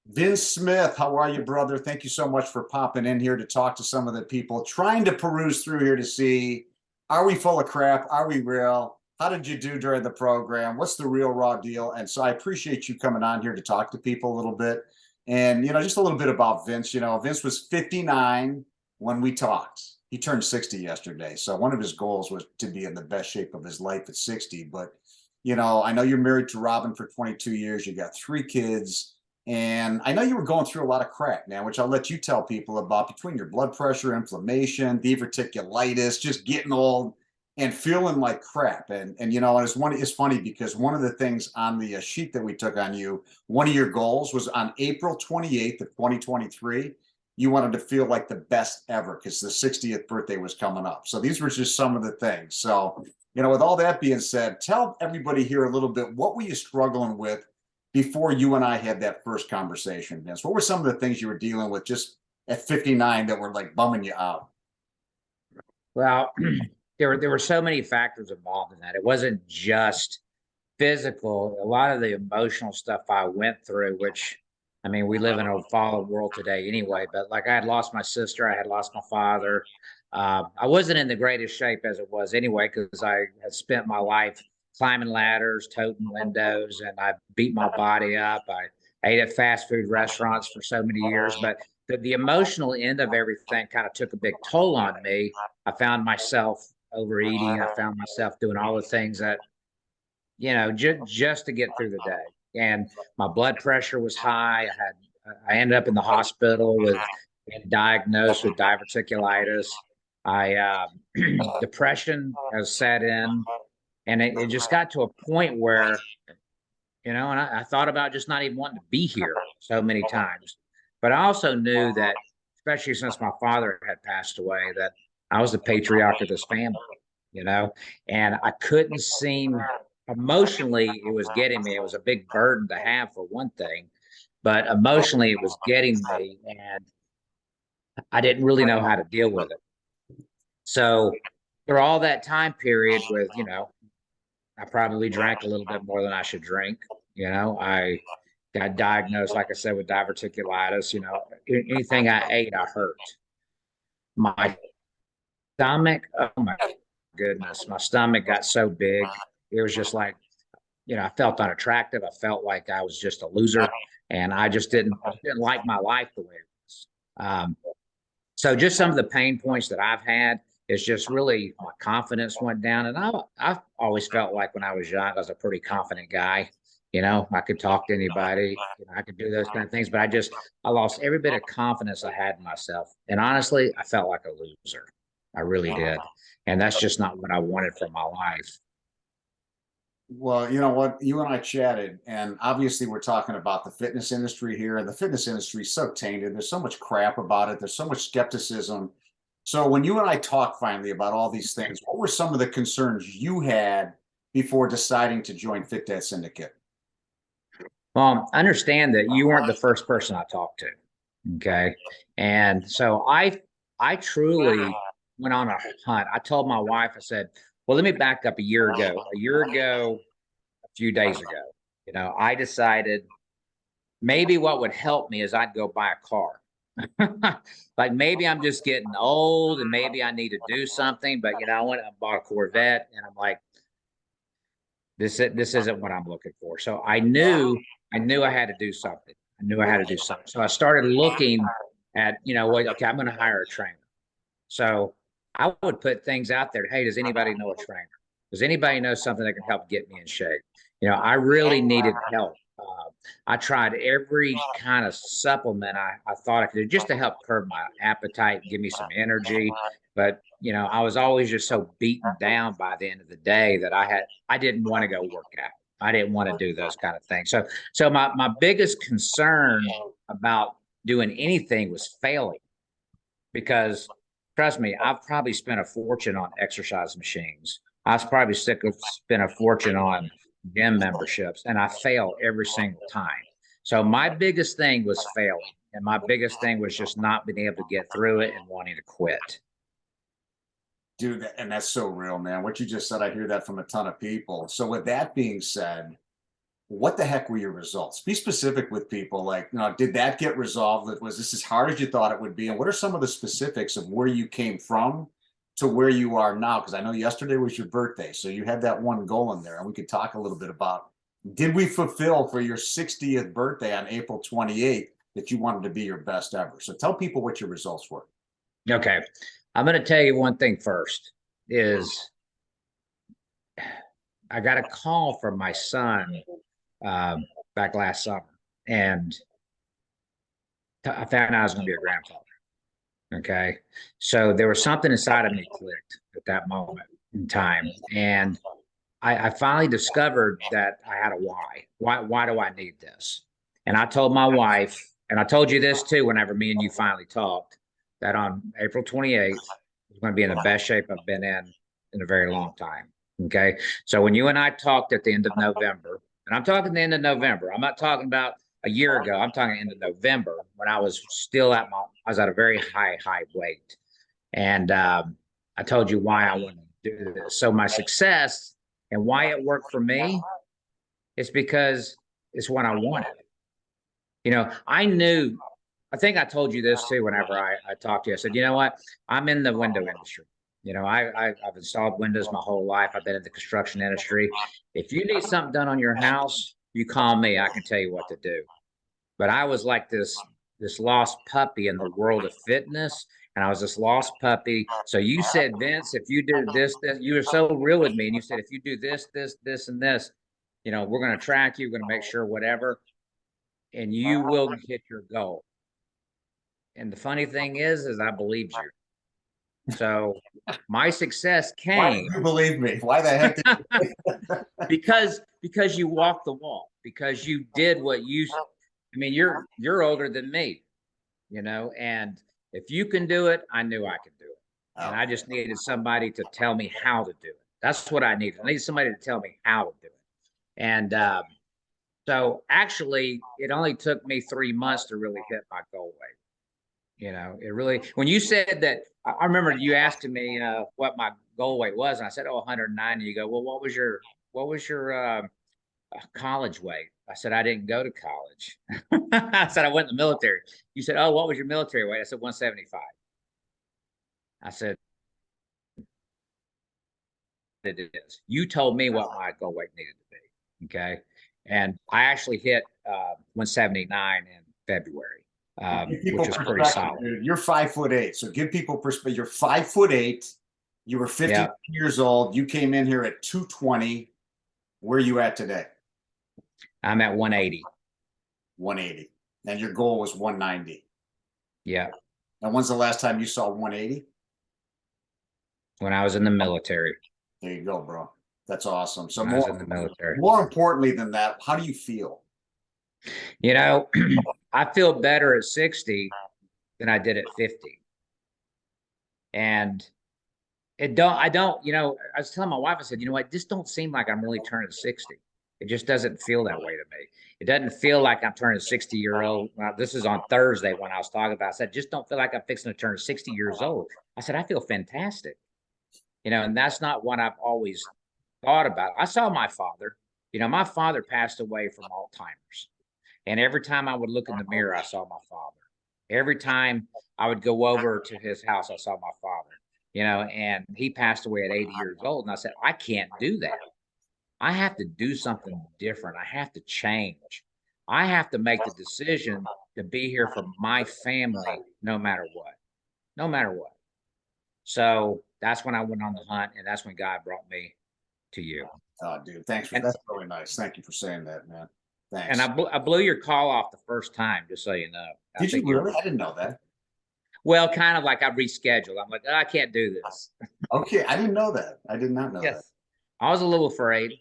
Vince Smith, how are you, brother? Thank you so much for popping in here to talk to some of the people, trying to peruse through here to see, are we full of crap? Are we real? How did you do during the program? What's the real raw deal? And so I appreciate you coming on here to talk to people a little bit. And, just a little bit about Vince. Vince was 59 when we talked. He turned 60 yesterday. So one of his goals was to be in the best shape of his life at 60. But, I know you're married to Robin for 22 years. You got three kids. And I know you were going through a lot of crap, man, which I'll let you tell people about between your blood pressure, inflammation, diverticulitis, just getting old and feeling like crap. And it's funny because one of the things on the sheet that we took on you, one of your goals was on April 28th of 2023. You wanted to feel like the best ever because the 60th birthday was coming up. So these were just some of the things. So, with all that being said, tell everybody here a little bit, what were you struggling with before you and I had that first conversation, Vince? What were some of the things you were dealing with just at 59 that were like bumming you out? Well, there were so many factors involved in that. It wasn't just physical. A lot of the emotional stuff I went through, which I mean, we live in a fallen world today anyway. But like, I had lost my sister, I had lost my father. I wasn't in the greatest shape as it was anyway, because I had spent my life climbing ladders, toting windows, and I beat my body up. I ate at fast food restaurants for so many years, but the emotional end of everything kind of took a big toll on me. I found myself overeating. I found myself doing all the things that, just to get through the day. And my blood pressure was high. I ended up in the hospital with being diagnosed with diverticulitis. I Depression has set in, and it just got to a point where, and I thought about just not even wanting to be here so many times. But I also knew that, especially since my father had passed away, that I was the patriarch of this family, you know, and I couldn't seem, emotionally, it was getting me. It was a big burden to have, for one thing, but emotionally, it was getting me, and I didn't really know how to deal with it. So, through all that time period, I probably drank a little bit more than I should drink. I got diagnosed, like I said, with diverticulitis. Anything I ate, I hurt. My stomach, oh my goodness, my stomach got so big. It was just like, I felt unattractive. I felt like I was just a loser, and I didn't like my life the way it was. So just some of the pain points that I've had is just really my confidence went down. And I've always felt like when I was young, I was a pretty confident guy. I could talk to anybody, I could do those kind of things, but I lost every bit of confidence I had in myself. And honestly, I felt like a loser. I really did. And that's just not what I wanted for my life. Well, you know what? You and I chatted, and obviously we're talking about the fitness industry here, and the fitness industry is so tainted. There's so much crap about it. There's so much skepticism. So when you and I talked finally about all these things, what were some of the concerns you had before deciding to join Fit Dad Syndicate? Understand that you weren't the first person I talked to. Okay. And so I truly went on a hunt. I told my wife, I said, well, let me back up a year ago. A year ago, a few days ago, I decided maybe what would help me is I'd go buy a car. Like, maybe I'm just getting old and maybe I need to do something. But I went and bought a Corvette, and I'm like, this isn't what I'm looking for. So I knew I had to do something. I knew I had to do something. So I started looking at, what, okay, I'm going to hire a trainer. So I would put things out there. Hey, does anybody know a trainer? Does anybody know something that can help get me in shape? I really needed help. I tried every kind of supplement I thought I could do just to help curb my appetite, give me some energy. But I was always just so beaten down by the end of the day that I didn't want to go work out. I didn't want to do those kind of things. So my biggest concern about doing anything was failing, because trust me, I've probably spent a fortune on exercise machines. I've probably spent a fortune on gym memberships, and I fail every single time. So my biggest thing was failing, and my biggest thing was just not being able to get through it and wanting to quit. Dude, and that's so real, man. What you just said, I hear that from a ton of people. So with that being said, what the heck were your results? Be specific with people. Like, did that get resolved? Was this as hard as you thought it would be? And what are some of the specifics of where you came from to where you are now? Because I know yesterday was your birthday, so you had that one goal in there, and we could talk a little bit about, did we fulfill for your 60th birthday on April 28th that you wanted to be your best ever? So tell people what your results were. Okay. I'm going to tell you one thing first is I got a call from my son back last summer, and I found out I was going to be a grandfather. Okay. So there was something inside of me clicked at that moment in time. And I finally discovered that I had a why. Why do I need this? And I told my wife, and I told you this too, whenever me and you finally talked, that on April 28th, I was going to be in the best shape I've been in a very long time. Okay. So when you and I talked at the end of November, and I'm talking the end of November, I'm not talking about a year ago, I'm talking end of November when I was still I was at a very high weight. And I told you why I wanted to do this. So my success and why it worked for me is because it's what I wanted. I knew, I think I told you this too, whenever I talked to you. I said, you know what? I'm in the window industry. I've installed windows my whole life. I've been in the construction industry. If you need something done on your house, you call me. I can tell you what to do. But I was like this lost puppy in the world of fitness, and I was this lost puppy. So you said, Vince, if you do this, you were so real with me, and you said, if you do this, and this, we're going to track you, we're going to make sure whatever, and you will hit your goal. And the funny thing is I believed you. So my success came. Why did you believe me? Why the heck did you? because you walked the walk, because you did what you're older than me, and if you can do it, I knew I could do it. And I just needed somebody to tell me how to do it. That's what I needed. I needed somebody to tell me how to do it. And so actually, it only took me 3 months to really hit my goal weight. It really, when you said that, I remember you asking me what my goal weight was, and I said, 109. And you go, well, what was your college weight? I said, I didn't go to college. I said, I went in the military. You said, oh, what was your military weight? I said, 175. I said, it is. You told me what my goal weight needed to be. Okay. And I actually hit 179 in February. Which is pretty solid. Dude, you're 5'8", so give people perspective. You're 5'8". You were 50 years old. You came in here at 220. Where are you at today? I'm at 180. 180, and your goal was 190. Yeah. And when's the last time you saw 180? When I was in the military. There you go, bro. That's awesome. So I was in the military. More importantly than that, how do you feel? I feel better at 60 than I did at 50. And I was telling my wife, I said, it just don't seem like I'm really turning 60. It just doesn't feel that way to me. It doesn't feel like I'm turning 60-year-old. This is on Thursday when I was talking about it. I said, just don't feel like I'm fixing to turn 60 years old. I said, I feel fantastic. And that's not what I've always thought about. I saw my father. My father passed away from Alzheimer's. And every time I would look in the mirror, I saw my father. Every time I would go over to his house, I saw my father, and he passed away at 80 years old. And I said, I can't do that. I have to do something different. I have to change. I have to make the decision to be here for my family, no matter what. So that's when I went on the hunt, and that's when God brought me to you. Oh, dude, thanks. That's really nice. Thank you for saying that, man. Thanks. And I blew your call off the first time, just so you know. Did you really? I didn't know that. Well, kind of like I rescheduled. I'm like, I can't do this. Okay, I didn't know that. I did not know that. I was a little afraid.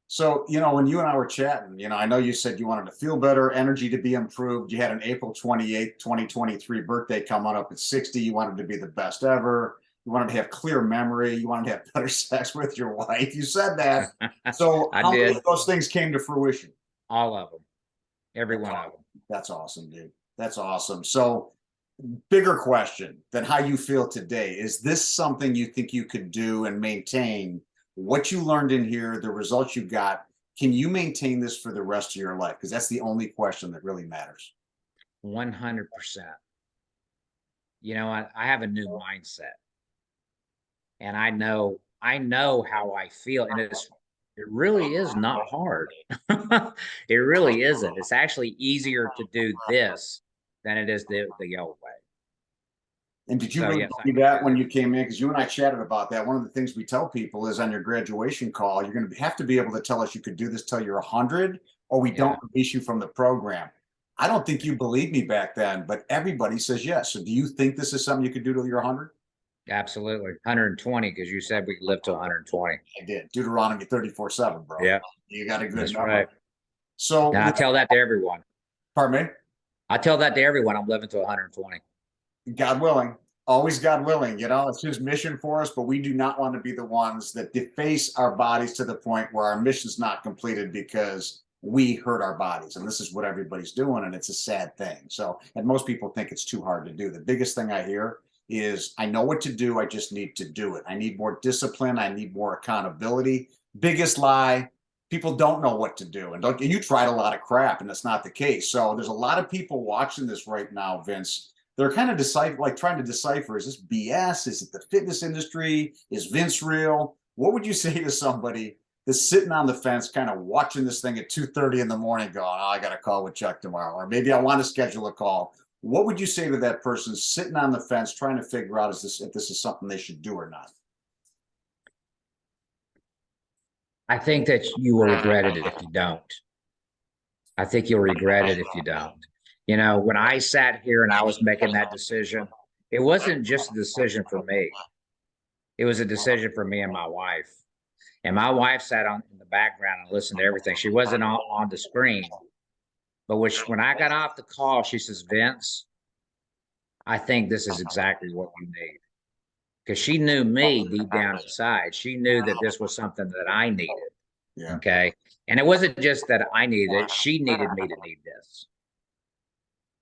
So, when you and I were chatting, I know you said you wanted to feel better, energy to be improved. You had an April 28th, 2023 birthday coming up at 60. You wanted to be the best ever. You wanted to have clear memory. You wanted to have better sex with your wife. You said that. So how many of those things came to fruition? All of them. Every one of them. That's awesome, dude. That's awesome. So bigger question than how you feel today. Is this something you think you could do and maintain what you learned in here, the results you got. Can you maintain this for the rest of your life? Because that's the only question that really matters. 100%. You know, I have a new mindset, and I know how I feel, and it really is not hard. It really isn't. It's actually easier to do this than it is the old way. And did you So really yes, I believe can that do when that. you came in? Because you and I chatted about that. One of the things we tell people is on your graduation call, you're going to have to be able to tell us you could do this till you're 100, or we don't Yeah, release you from the program. I don't think you believed me back then, but everybody says yes. So do you think this is something you could do till you're 100? absolutely. 120 because you said we could live to 120. I did. Deuteronomy 34:7, bro. Yeah, You got a good that's number. right. So, And I tell that to everyone. pardon me? I tell that to everyone. I'm living to 120. God willing, always God willing, it's his mission for us, but we do not want to be the ones that deface our bodies to the point where our mission's not completed because we hurt our bodies. And this is what everybody's doing, and it's a sad thing. So, and most people think it's too hard to do. The biggest thing I hear is I know what to do, I just need to do it. I need more discipline, I need more accountability. Biggest lie, people don't know what to do. And don't you tried a lot of crap, and that's not the case. So there's a lot of people watching this right now, Vince. They're kind of trying to decipher, is this BS? Is it the fitness industry? Is Vince real? What would you say to somebody that's sitting on the fence, kind of watching this thing at 2:30 in the morning, going, "Oh, I got a call with Chuck tomorrow," or maybe I want to schedule a call? What would you say to that person sitting on the fence, trying to figure out if this is something they should do or not? I think that you will regret it if you don't. I think you'll regret it if you don't. You know, when I sat here and I was making that decision, it wasn't just a decision for me. It was a decision for me and my wife. And my wife sat on in the background and listened to everything. She wasn't on the screen. But when I got off the call, she says, Vince, I think this is exactly what you need. Because she knew me deep down inside. She knew that this was something that I needed. Yeah. Okay. And it wasn't just that I needed it, she needed me to need this.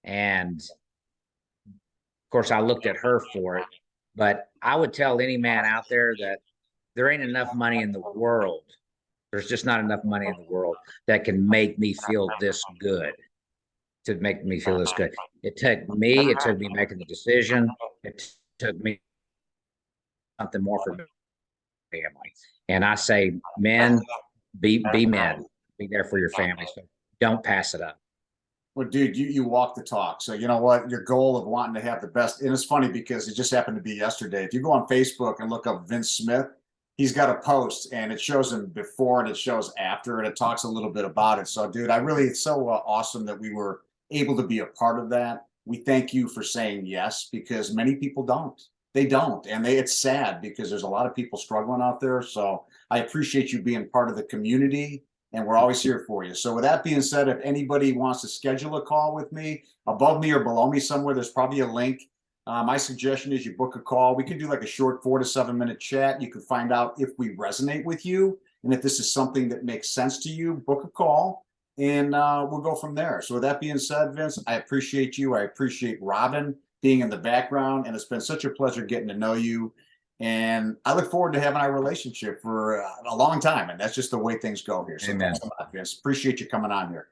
And of course, I looked at her for it. But I would tell any man out there that there ain't enough money in the world. There's just not enough money in the world that can make me feel this good, to make me feel this good. It took me making the decision. It took me something more for family. And I say, men, be men, be there for your family. So don't pass it up. Well, dude, you walk the talk. So you know what? Your goal of wanting to have the best, and it's funny because it just happened to be yesterday. If you go on Facebook and look up Vince Smith, he's got a post and it shows him before and it shows after and it talks a little bit about it. So, dude, it's so awesome that we were able to be a part of that. We thank you for saying yes, because many people don't. They don't, and it's sad because there's a lot of people struggling out there. So I appreciate you being part of the community, and we're always here for you. So with that being said, if anybody wants to schedule a call with me, above me or below me somewhere, there's probably a link. My suggestion is you book a call. We can do like a short 4 to 7 minute chat. You can find out if we resonate with you, and if this is something that makes sense to you. Book a call, and we'll go from there. So with that being said, Vince, I appreciate you. I appreciate Robin being in the background, and it's been such a pleasure getting to know you. And I look forward to having our relationship for a long time. And that's just the way things go here. So Amen. thanks a lot, Vince. Appreciate you coming on here.